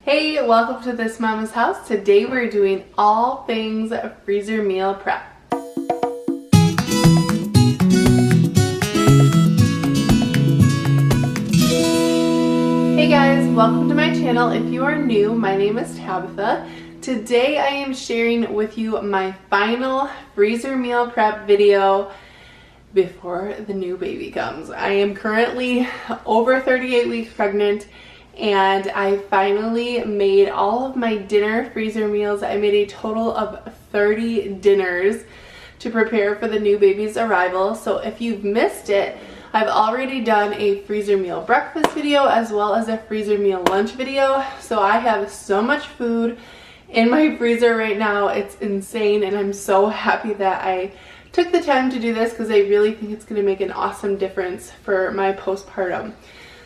Hey, welcome to This Mama's House. Today we're doing all things freezer meal prep. Hey guys, welcome to my channel. If you are new, my name is Tabitha. Today I am sharing with you my final freezer meal prep video before the new baby comes. I am currently over 38 weeks pregnant, and I finally made all of my dinner freezer meals. I made a total of 30 dinners to prepare for the new baby's arrival. So if you've missed it, I've already done a freezer meal breakfast video as well as a freezer meal lunch video. So I have so much food in my freezer right now. It's insane, and I'm so happy that I took the time to do this because I really think it's going to make an awesome difference for my postpartum.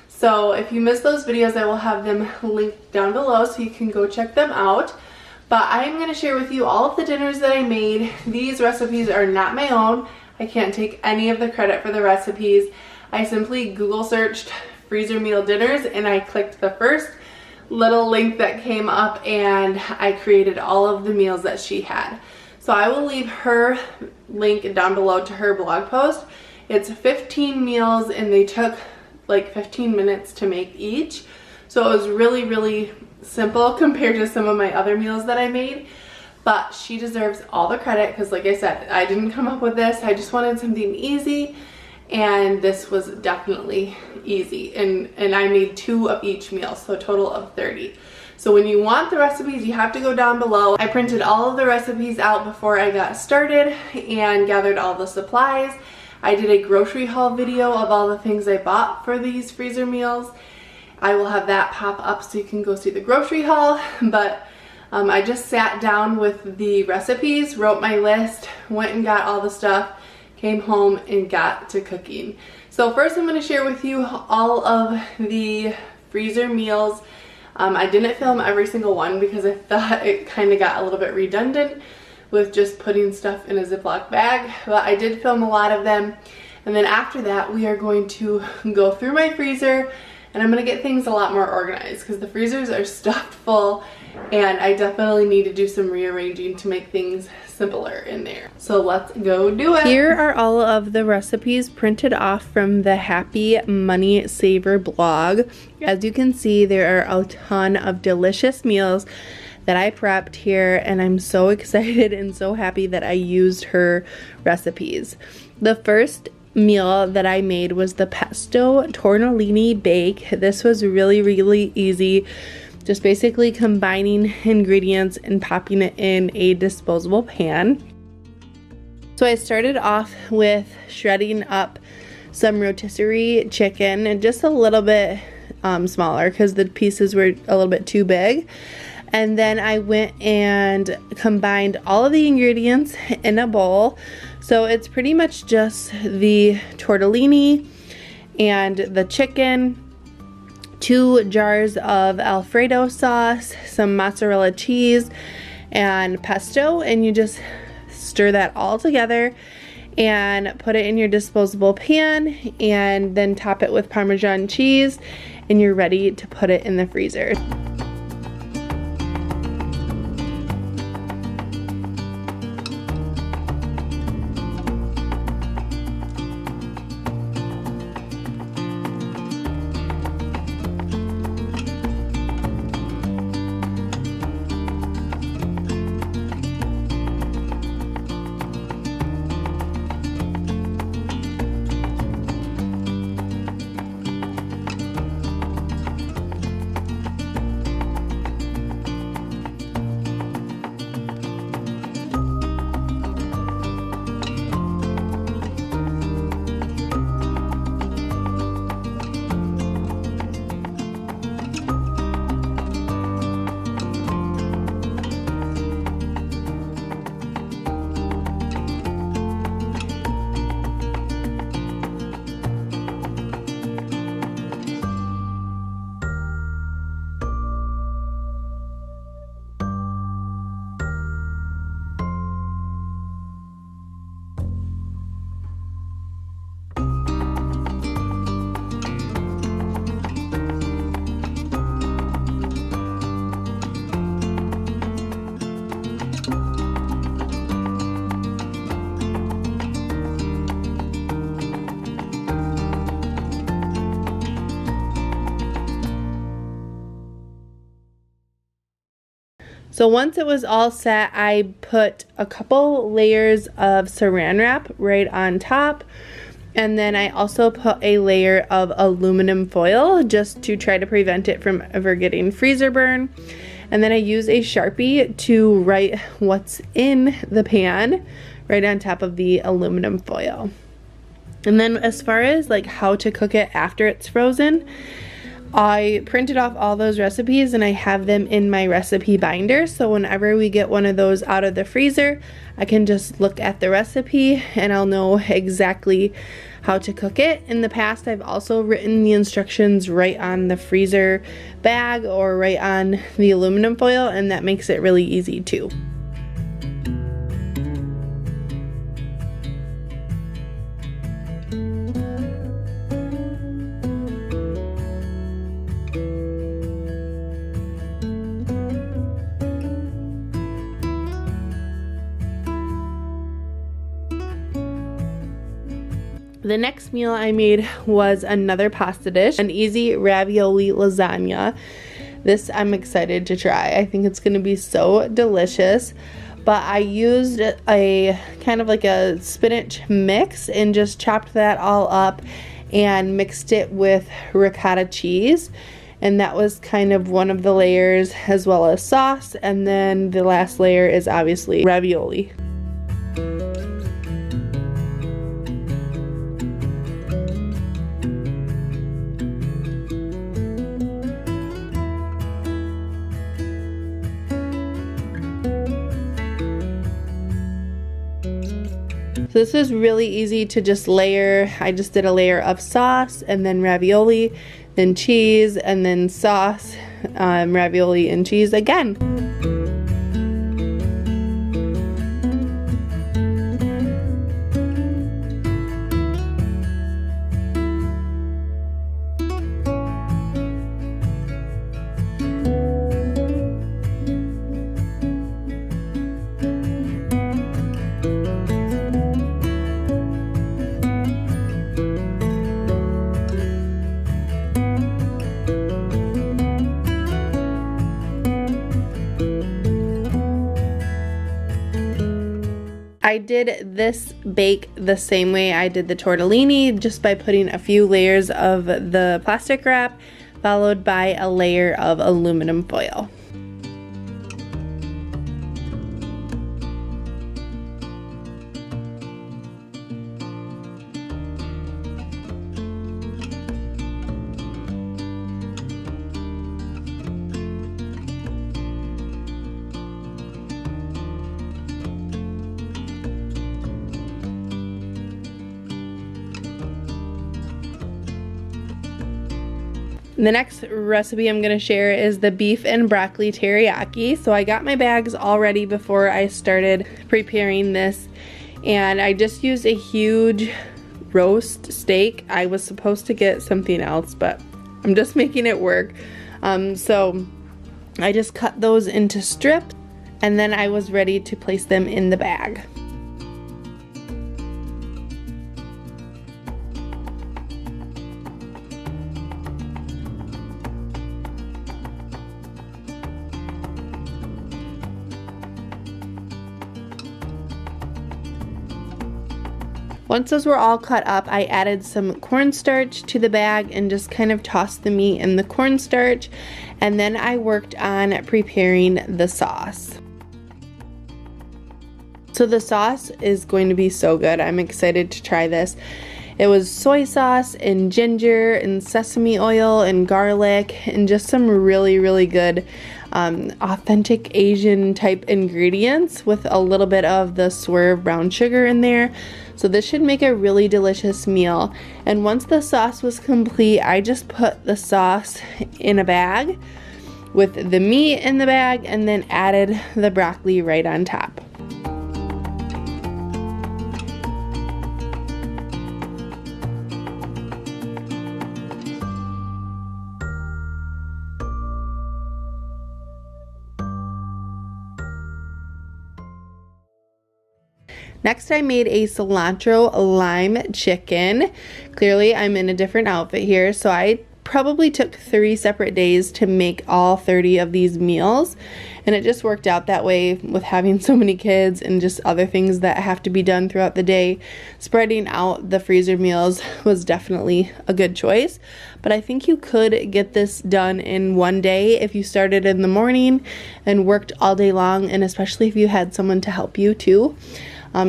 So if you missed those videos, I will have them linked down below so you can go check them out. But I'm going to share with you all of the dinners that I made. These recipes are not my own. I can't take any of the credit for the recipes. I simply Google searched freezer meal dinners and I clicked the first little link that came up and I created all of the meals that she had. So I will leave her link down below to her blog post. It's 15 meals and they took like 15 minutes to make each. So it was really simple compared to some of my other meals that I made. But she deserves all the credit because, like I said, I didn't come up with this. I just wanted something easy, and this was definitely easy. And I made 2 of each meal, so a total of 30. So when you want the recipes, you have to go down below. I printed all of the recipes out before I got started and gathered all the supplies. I did a grocery haul video of all the things I bought for these freezer meals. I will have that pop up so you can go see the grocery haul. But I just sat down with the recipes, wrote my list, went and got all the stuff, came home and got to cooking. So first I'm going to share with you all of the freezer meals. I didn't film every single one because I thought it kind of got a little bit redundant with just putting stuff in a Ziploc bag, but I did film a lot of them. And then after that, we are going to go through my freezer and I'm gonna get things a lot more organized because the freezers are stuffed full and I definitely need to do some rearranging to make things simpler in there. So let's go do it. Here are all of the recipes printed off from the Happy Money Saver blog. As you can see, there are a ton of delicious meals that I prepped here, and I'm so excited and so happy that I used her recipes. The first meal that I made was the Pesto Tortellini bake. This was really easy, just basically combining ingredients and popping it in a disposable pan. So I started off with shredding up some rotisserie chicken, and just a little bit smaller because the pieces were a little bit too big. And then I went and combined all of the ingredients in a bowl. So it's pretty much just the tortellini and the chicken, 2 jars of Alfredo sauce, some mozzarella cheese, and pesto. And you just stir that all together and put it in your disposable pan and then top it with Parmesan cheese, and you're ready to put it in the freezer. So once it was all set, I put a couple layers of saran wrap right on top. And then I also put a layer of aluminum foil just to try to prevent it from ever getting freezer burn. And then I use a Sharpie to write what's in the pan right on top of the aluminum foil. And then as far as like how to cook it after it's frozen, I printed off all those recipes and I have them in my recipe binder. So whenever we get one of those out of the freezer, I can just look at the recipe and I'll know exactly how to cook it. In the past, I've also written the instructions right on the freezer bag or right on the aluminum foil, and that makes it really easy too. The next meal I made was another pasta dish, an easy ravioli lasagna. This I'm excited to try. I think it's going to be so delicious. But I used a kind of like a spinach mix and just chopped that all up and mixed it with ricotta cheese. And that was kind of one of the layers, as well as sauce. And then the last layer is obviously ravioli. So this is really easy to just layer. I just did a layer of sauce and then ravioli, then cheese, and then sauce, ravioli and cheese again. I did this bake the same way I did the tortellini, just by putting a few layers of the plastic wrap followed by a layer of aluminum foil. The next recipe I'm going to share is the beef and broccoli teriyaki. So I got my bags all ready before I started preparing this, and I just used a huge roast steak. I was supposed to get something else, but I'm just making it work. So I just cut those into strips, and then I was ready to place them in the bag. Once those were all cut up, I added some cornstarch to the bag and just kind of tossed the meat in the cornstarch, and then I worked on preparing the sauce. So the sauce is going to be so good. I'm excited to try this. It was soy sauce and ginger and sesame oil and garlic and just some really, really good authentic Asian type ingredients with a little bit of the swerve brown sugar in there. So this should make a really delicious meal. And once the sauce was complete, I just put the sauce in a bag with the meat in the bag and then added the broccoli right on top. Next, I made a cilantro lime chicken. Clearly, I'm in a different outfit here, so I probably took 3 separate days to make all 30 of these meals, and it just worked out that way with having so many kids and just other things that have to be done throughout the day. Spreading out the freezer meals was definitely a good choice, but I think you could get this done in one day if you started in the morning and worked all day long, and especially if you had someone to help you too.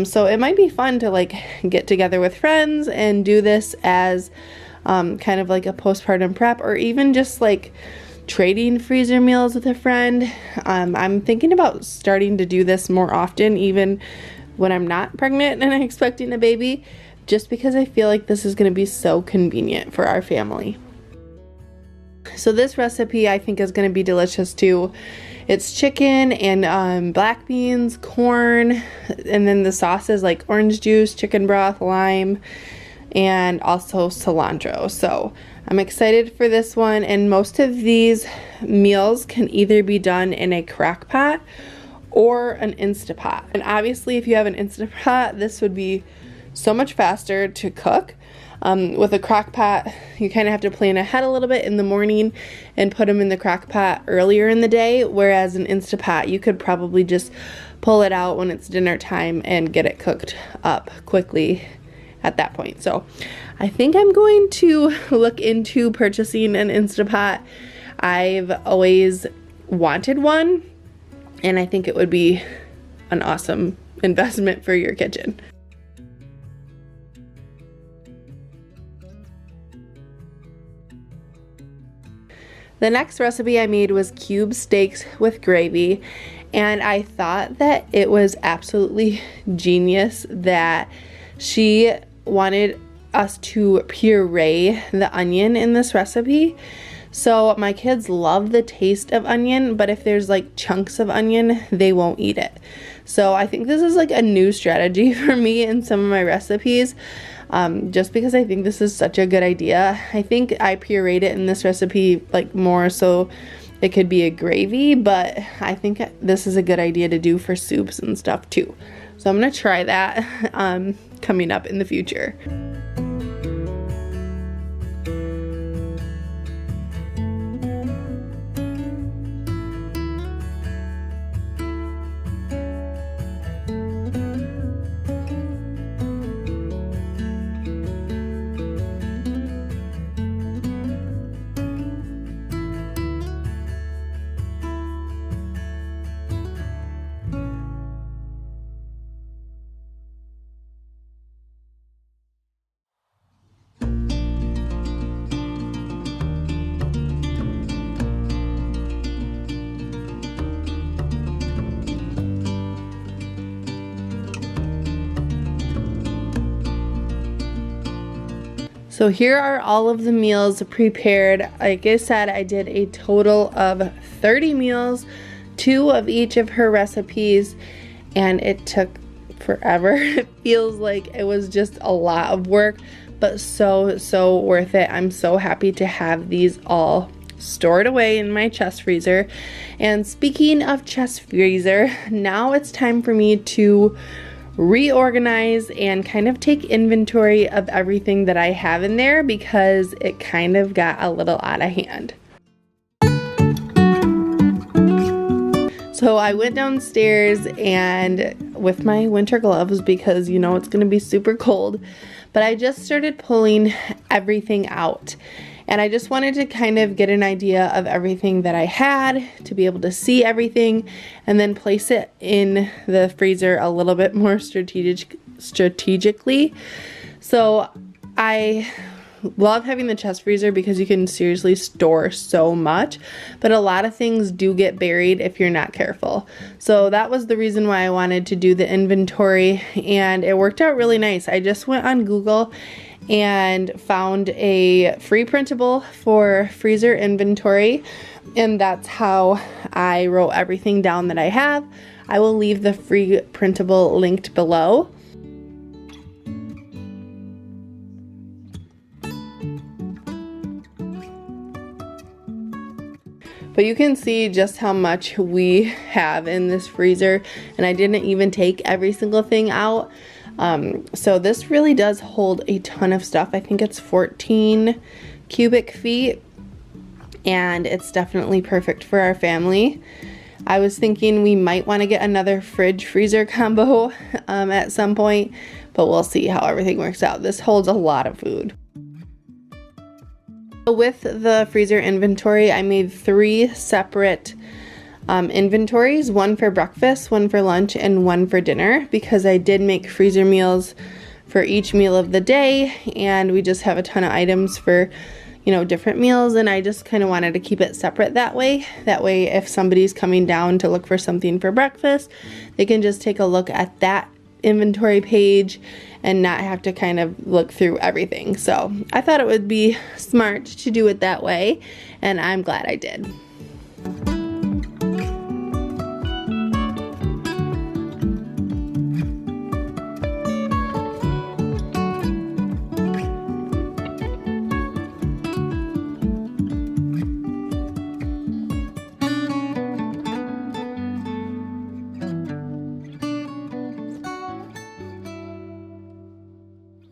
So it might be fun to like get together with friends and do this as kind of like a postpartum prep, or even just like trading freezer meals with a friend. I'm thinking about starting to do this more often, even when I'm not pregnant and I'm expecting a baby, just because I feel like this is going to be so convenient for our family. So this recipe I think is going to be delicious too. It's chicken and black beans, corn, and then the sauces like orange juice, chicken broth, lime, and also cilantro. So I'm excited for this one, and most of these meals can either be done in a crock pot or an Instapot. And obviously if you have an Instapot, this would be so much faster to cook. With a crock pot, you kind of have to plan ahead a little bit in the morning and put them in the crock pot earlier in the day, whereas an Instapot, you could probably just pull it out when it's dinner time and get it cooked up quickly at that point. So I think I'm going to look into purchasing an Instapot. I've always wanted one, and I think it would be an awesome investment for your kitchen. The next recipe I made was cube steaks with gravy, and I thought that it was absolutely genius that she wanted us to puree the onion in this recipe. So my kids love the taste of onion, but if there's like chunks of onion, they won't eat it. So I think this is like a new strategy for me in some of my recipes. Just because I think this is such a good idea. I think I pureed it in this recipe like more so it could be a gravy, but I think this is a good idea to do for soups and stuff too. So I'm gonna try that coming up in the future. So here are all of the meals prepared. Like I said, I did a total of 30 meals, 2 of each of her recipes, and it took forever. It feels like it was just a lot of work, but so worth it. I'm so happy to have these all stored away in my chest freezer. And speaking of chest freezer, now it's time for me to reorganize and kind of take inventory of everything that I have in there, because it kind of got a little out of hand. So I went downstairs and with my winter gloves, because you know it's gonna be super cold, but I just started pulling everything out. And I just wanted to kind of get an idea of everything that I had, to be able to see everything and then place it in the freezer a little bit more strategically. So I love having the chest freezer because you can seriously store so much, but a lot of things do get buried if you're not careful. So that was the reason why I wanted to do the inventory, and it worked out really nice. I just went on Google and found a free printable for freezer inventory, and that's how I wrote everything down that I have. I will leave the free printable linked below. But you can see just how much we have in this freezer, and I didn't even take every single thing out. So this really does hold a ton of stuff. I think it's 14 cubic feet, and it's definitely perfect for our family. I was thinking we might want to get another fridge freezer combo at some point, but we'll see how everything works out. This holds a lot of food. With the freezer inventory, I made 3 separate inventories, one for breakfast, one for lunch, and one for dinner, because I did make freezer meals for each meal of the day, and we just have a ton of items for, you know, different meals, and I just kind of wanted to keep it separate that way. That way, if somebody's coming down to look for something for breakfast, they can just take a look at that inventory page and not have to kind of look through everything. So I thought it would be smart to do it that way, and I'm glad I did.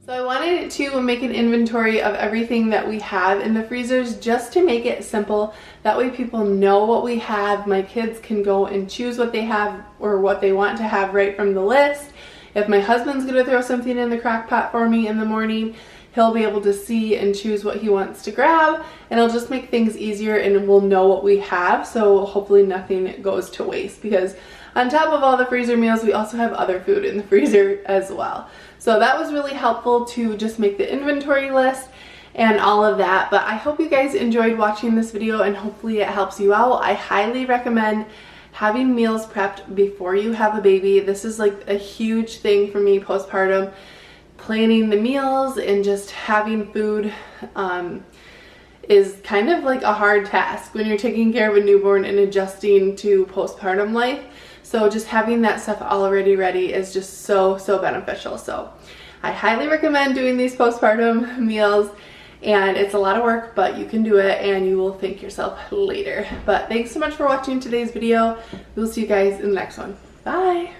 So I wanted to make an inventory of everything that we have in the freezers just to make it simple. That way people know what we have. My kids can go and choose what they have or what they want to have right from the list. If my husband's gonna throw something in the crock pot for me in the morning, he'll be able to see and choose what he wants to grab, and it'll just make things easier and we'll know what we have, so hopefully nothing goes to waste, because on top of all the freezer meals, we also have other food in the freezer as well. So that was really helpful to just make the inventory list and all of that. But I hope you guys enjoyed watching this video and hopefully it helps you out. I highly recommend having meals prepped before you have a baby. This is like a huge thing for me postpartum. Planning the meals and just having food is kind of like a hard task when you're taking care of a newborn and adjusting to postpartum life. So just having that stuff already ready is just so beneficial. So I highly recommend doing these postpartum meals, and it's a lot of work, but you can do it and you will thank yourself later. But thanks so much for watching today's video. We'll see you guys in the next one. Bye.